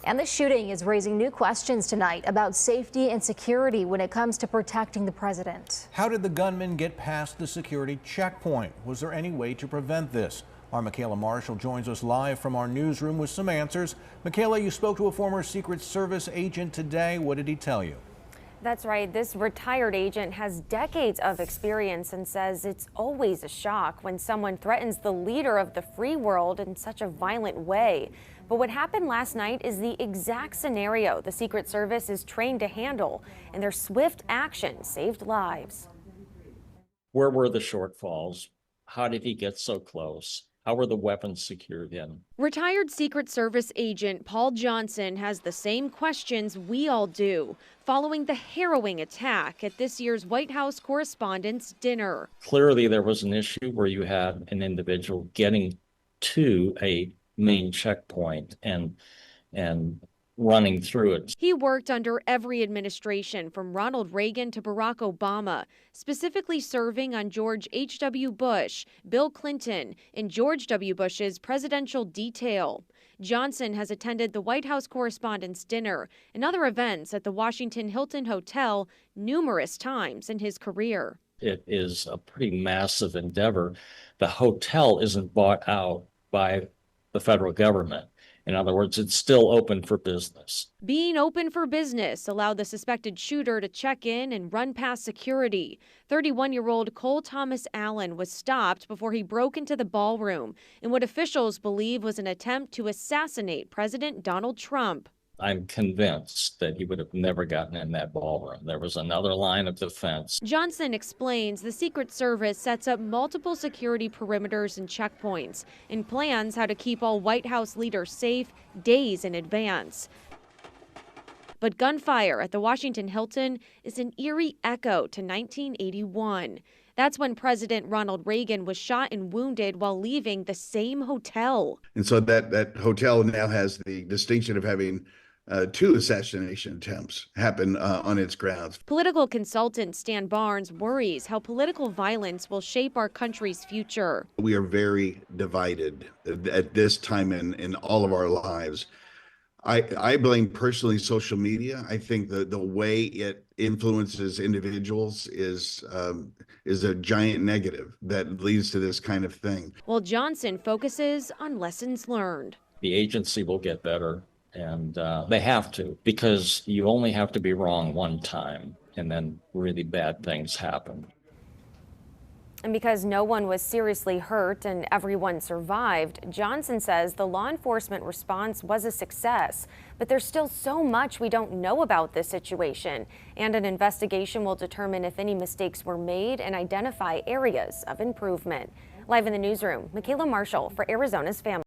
And the shooting is raising new questions tonight about safety and security when it comes to protecting the president. How did the gunman get past the security checkpoint? Was there any way to prevent this? Our Michaela Marshall joins us live from our newsroom with some answers. Michaela, you spoke to a former Secret Service agent today. What did he tell you? That's right. This retired agent has decades of experience and says it's always a shock when someone threatens the leader of the free world in such a violent way. But what happened last night is the exact scenario the Secret Service is trained to handle, and their swift action saved lives. Where were the shortfalls? How did he get so close? How were the weapons secured in? Retired Secret Service agent Paul Johnson has the same questions we all do following the harrowing attack at this year's White House Correspondents Dinner. Clearly, there was an issue where you had an individual getting to a main checkpoint and running through it. He worked under every administration from Ronald Reagan to Barack Obama, specifically serving on George H.W. Bush, Bill Clinton, and George W. Bush's presidential detail. Johnson has attended the White House Correspondents Dinner and other events at the Washington Hilton Hotel numerous times in his career. It is a pretty massive endeavor. The hotel isn't bought out by the federal government. In other words, it's still open for business. Being open for business allowed the suspected shooter to check in and run past security. 31-year-old Cole Thomas Allen was stopped before he broke into the ballroom in what officials believe was an attempt to assassinate President Donald Trump. I'm convinced that he would have never gotten in that ballroom. There was another line of defense. Johnson explains the Secret Service sets up multiple security perimeters and checkpoints and plans how to keep all White House leaders safe days in advance. But gunfire at the Washington Hilton is an eerie echo to 1981. That's when President Ronald Reagan was shot and wounded while leaving the same hotel. And so that hotel now has the distinction of having two assassination attempts happen on its grounds. Political consultant Stan Barnes worries how political violence will shape our country's future. We are very divided at this time in all of our lives. I blame personally social media. I think the way it influences individuals is a giant negative that leads to this kind of thing. While Johnson focuses on lessons learned. The agency will get better, and they have to, because you only have to be wrong one time, and then really bad things happen. And because no one was seriously hurt and everyone survived, Johnson says the law enforcement response was a success. But there's still so much we don't know about this situation, and an investigation will determine if any mistakes were made and identify areas of improvement. Live in the newsroom, Michaela Marshall for Arizona's Family.